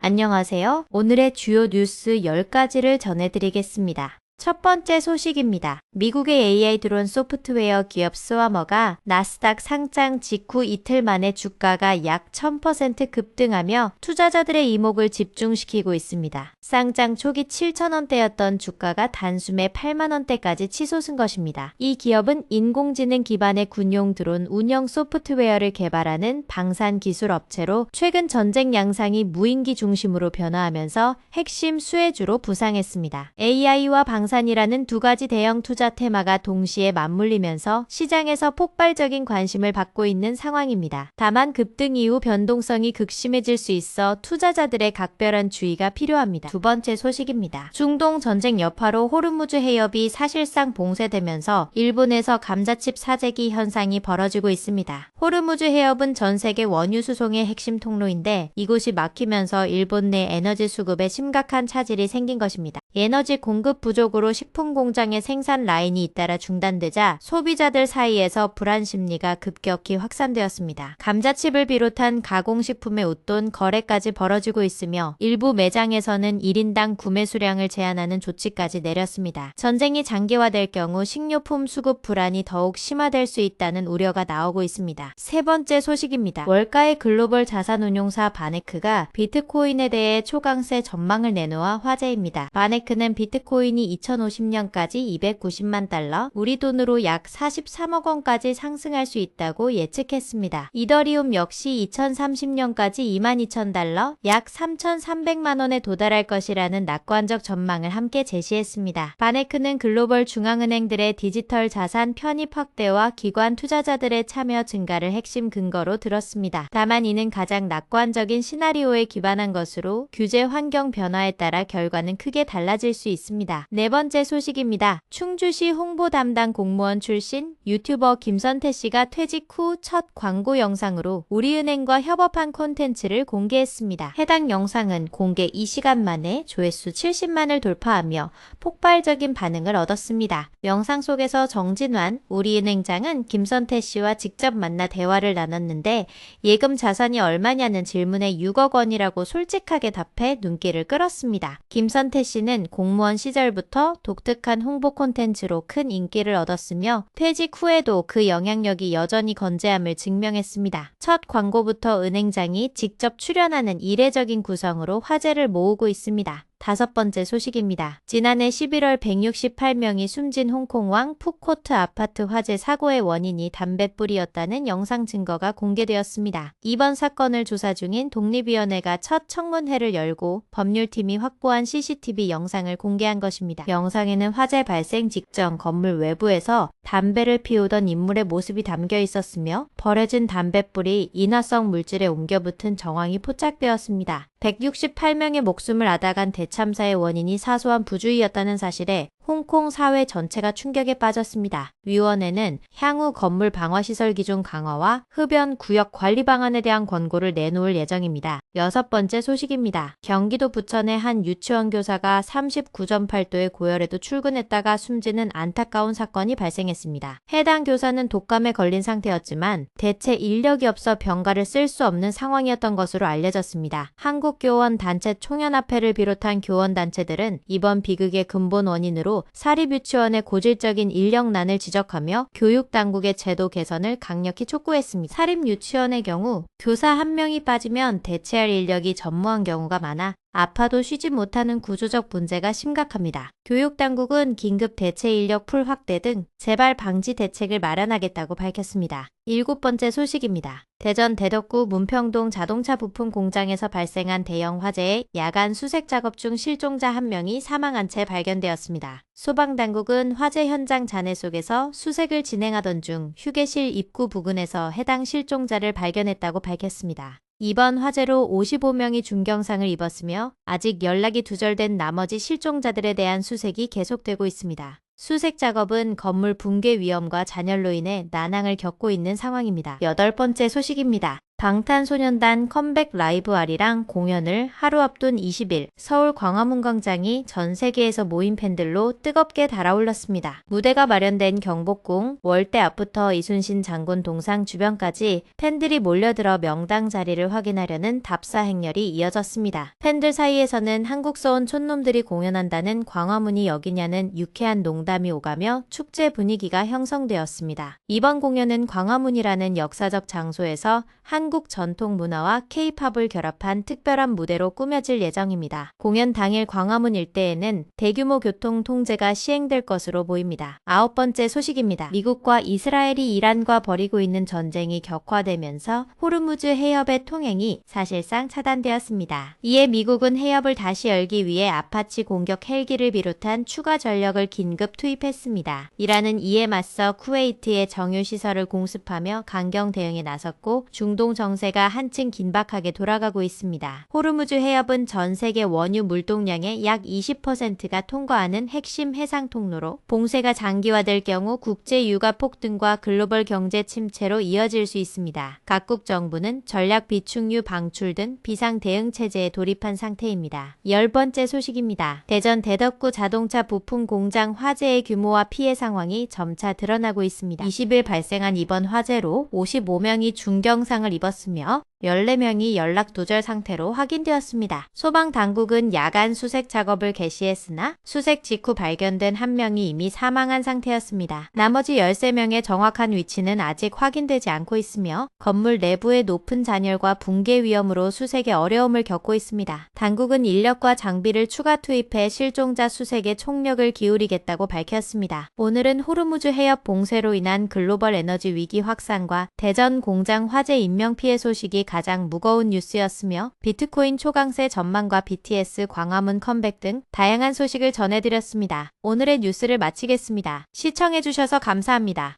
안녕하세요. 오늘의 주요 뉴스 10가지를 전해드리겠습니다. 첫 번째 소식입니다. 미국의 AI 드론 소프트웨어 기업 스와머가 나스닥 상장 직후 이틀 만에 주가가 약 1000% 급등하며 투자자들의 이목을 집중시키고 있습니다. 상장 초기 7,000원대였던 주가가 단숨에 8만원대까지 치솟은 것입니다. 이 기업은 인공지능 기반의 군용 드론 운영 소프트웨어를 개발하는 방산 기술 업체로 최근 전쟁 양상이 무인기 중심으로 변화하면서 핵심 수혜주로 부상했습니다. AI와 방산이라는 두 가지 대형 투자 테마가 동시에 맞물리면서 시장에서 폭발적인 관심을 받고 있는 상황입니다. 다만 급등 이후 변동성이 극심해질 수 있어 투자자들의 각별한 주의가 필요합니다. 두 번째 소식입니다. 중동 전쟁 여파로 호르무즈 해협이 사실상 봉쇄되면서 일본에서 감자칩 사재기 현상이 벌어지고 있습니다. 호르무즈 해협은 전 세계 원유 수송의 핵심 통로인데 이곳이 막히면서 일본 내 에너지 수급에 심각한 차질이 생긴 것입니다. 에너지 공급 부족으로 식품 공장의 생산 라인이 잇따라 중단되자 소비자들 사이에서 불안 심리가 급격히 확산되었습니다. 감자칩을 비롯한 가공식품의 웃돈 거래까지 벌어지고 있으며 일부 매장에서는 1인당 구매 수량을 제한하는 조치까지 내렸습니다. 전쟁이 장기화될 경우 식료품 수급 불안이 더욱 심화될 수 있다는 우려가 나오고 있습니다. 세 번째 소식입니다. 월가의 글로벌 자산운용사 바네크가 비트코인에 대해 초강세 전망을 내놓아 화제입니다. 바네크는 비트코인이 2050년까지 290만 달러, 우리 돈으로 약 43억 원까지 상승할 수 있다고 예측했습니다. 이더리움 역시 2030년까지 22,000달러, 약 3,300만 원에 도달할 것이라는 낙관적 전망을 함께 제시했습니다. 바네크는 글로벌 중앙은행들의 디지털 자산 편입 확대와 기관 투자자들의 참여 증가를 핵심 근거로 들었습니다. 다만 이는 가장 낙관적인 시나리오에 기반한 것으로 규제 환경 변화에 따라 결과는 크게 달라질 수 있습니다. 네 번째 소식입니다. 충주시 홍보 담당 공무원 출신 유튜버 김선태 씨가 퇴직 후 첫 광고 영상으로 우리은행과 협업한 콘텐츠를 공개했습니다. 해당 영상은 공개 2시간 만에 조회수 70만을 돌파하며 폭발적인 반응을 얻었습니다. 영상 속에서 정진환 우리은행장은 김선태 씨와 직접 만나 대화를 나눴는데 예금 자산이 얼마냐는 질문에 6억 원이라고 솔직하게 답해 눈길을 끌었습니다. 김선태 씨는 공무원 시절부터 독특한 홍보 콘텐츠로 큰 인기를 얻었으며 퇴직 후에도 그 영향력이 여전히 건재함을 증명했습니다. 첫 광고부터 은행장이 직접 출연하는 이례적인 구성으로 화제를 모으고 있습니다. 다섯 번째 소식입니다. 지난해 11월 168명이 숨진 홍콩왕 푸코트 아파트 화재 사고의 원인이 담뱃불이었다는 영상 증거가 공개되었습니다. 이번 사건을 조사 중인 독립위원회가 첫 청문회를 열고 법률팀이 확보한 CCTV 영상을 공개한 것입니다. 영상에는 화재 발생 직전 건물 외부에서 담배를 피우던 인물의 모습이 담겨 있었으며 버려진 담뱃불이 인화성 물질에 옮겨 붙은 정황이 포착되었습니다. 168명의 목숨을 앗아간 대참사의 원인이 사소한 부주의였다는 사실에 홍콩 사회 전체가 충격에 빠졌습니다. 위원회는 향후 건물 방화시설 기준 강화와 흡연 구역 관리 방안에 대한 권고를 내놓을 예정입니다. 여섯 번째 소식입니다. 경기도 부천의 한 유치원 교사가 39.8도의 고열에도 출근했다가 숨지는 안타까운 사건이 발생했습니다. 해당 교사는 독감에 걸린 상태였지만 대체 인력이 없어 병가를 쓸 수 없는 상황이었던 것으로 알려졌습니다. 한국교원단체 총연합회를 비롯한 교원단체들은 이번 비극의 근본 원인으로 사립유치원의 고질적인 인력난을 지적하며 교육당국의 제도 개선을 강력히 촉구했습니다. 사립유치원의 경우 교사 한 명이 빠지면 대체할 인력이 전무한 경우가 많아 아파도 쉬지 못하는 구조적 문제가 심각합니다. 교육당국은 긴급 대체 인력 풀 확대 등 재발 방지 대책을 마련하겠다고 밝혔습니다. 일곱 번째 소식입니다. 대전 대덕구 문평동 자동차 부품 공장에서 발생한 대형 화재에 야간 수색 작업 중 실종자 한 명이 사망한 채 발견되었습니다. 소방당국은 화재 현장 잔해 속에서 수색을 진행하던 중 휴게실 입구 부근에서 해당 실종자를 발견했다고 밝혔습니다. 이번 화재로 55명이 중경상을 입었으며 아직 연락이 두절된 나머지 실종자들에 대한 수색이 계속되고 있습니다. 수색 작업은 건물 붕괴 위험과 잔열로 인해 난항을 겪고 있는 상황입니다. 여덟 번째 소식입니다. 방탄소년단 컴백 라이브 아리랑 공연을 하루 앞둔 20일 서울 광화문 광장이 전 세계에서 모인 팬들로 뜨겁게 달아올랐습니다. 무대가 마련된 경복궁, 월대 앞부터 이순신 장군 동상 주변까지 팬들이 몰려들어 명당 자리를 확인하려는 답사 행렬이 이어졌습니다. 팬들 사이에서는 한국서 온 촌놈들이 공연한다는 광화문이 여기냐는 유쾌한 농담이 오가며 축제 분위기가 형성되었습니다. 이번 공연은 광화문이라는 역사적 장소에서 한국 전통 문화와 K-팝을 결합한 특별한 무대로 꾸며질 예정입니다. 공연 당일 광화문 일대에는 대규모 교통 통제가 시행될 것으로 보입니다. 9번째 소식입니다. 미국과 이스라엘이 이란과 벌이고 있는 전쟁이 격화되면서 호르무즈 해협의 통행이 사실상 차단되었습니다. 이에 미국은 해협을 다시 열기 위해 아파치 공격 헬기를 비롯한 추가 전력을 긴급 투입했습니다. 이란은 이에 맞서 쿠웨이트의 정유시설을 공습하며 강경 대응에 나섰고 중동 정세가 한층 긴박하게 돌아가고 있습니다. 호르무즈 해협은 전 세계 원유 물동량의 약 20%가 통과하는 핵심 해상 통로로 봉쇄가 장기화될 경우 국제 유가 폭등과 글로벌 경제 침체로 이어질 수 있습니다. 각국 정부는 전략 비축유 방출 등 비상 대응 체제에 돌입한 상태입니다. 10번째 소식입니다. 대전 대덕구 자동차 부품 공장 화재의 규모와 피해 상황이 점차 드러나고 있습니다. 20일 발생한 이번 화재로 55명이 중경상을 입었으며 14명이 연락두절 상태로 확인되었습니다. 소방당국은 야간 수색 작업을 개시했으나 수색 직후 발견된 한 명이 이미 사망한 상태였습니다. 나머지 13명의 정확한 위치는 아직 확인되지 않고 있으며 건물 내부의 높은 잔열과 붕괴 위험으로 수색에 어려움을 겪고 있습니다. 당국은 인력과 장비를 추가 투입해 실종자 수색에 총력을 기울이겠다고 밝혔습니다. 오늘은 호르무즈 해협 봉쇄로 인한 글로벌 에너지 위기 확산과 대전 공장 화재 인명피해 소식이 가장 무거운 뉴스였으며 비트코인 초강세 전망과 BTS 광화문 컴백 등 다양한 소식을 전해드렸습니다. 오늘의 뉴스를 마치겠습니다. 시청해주셔서 감사합니다.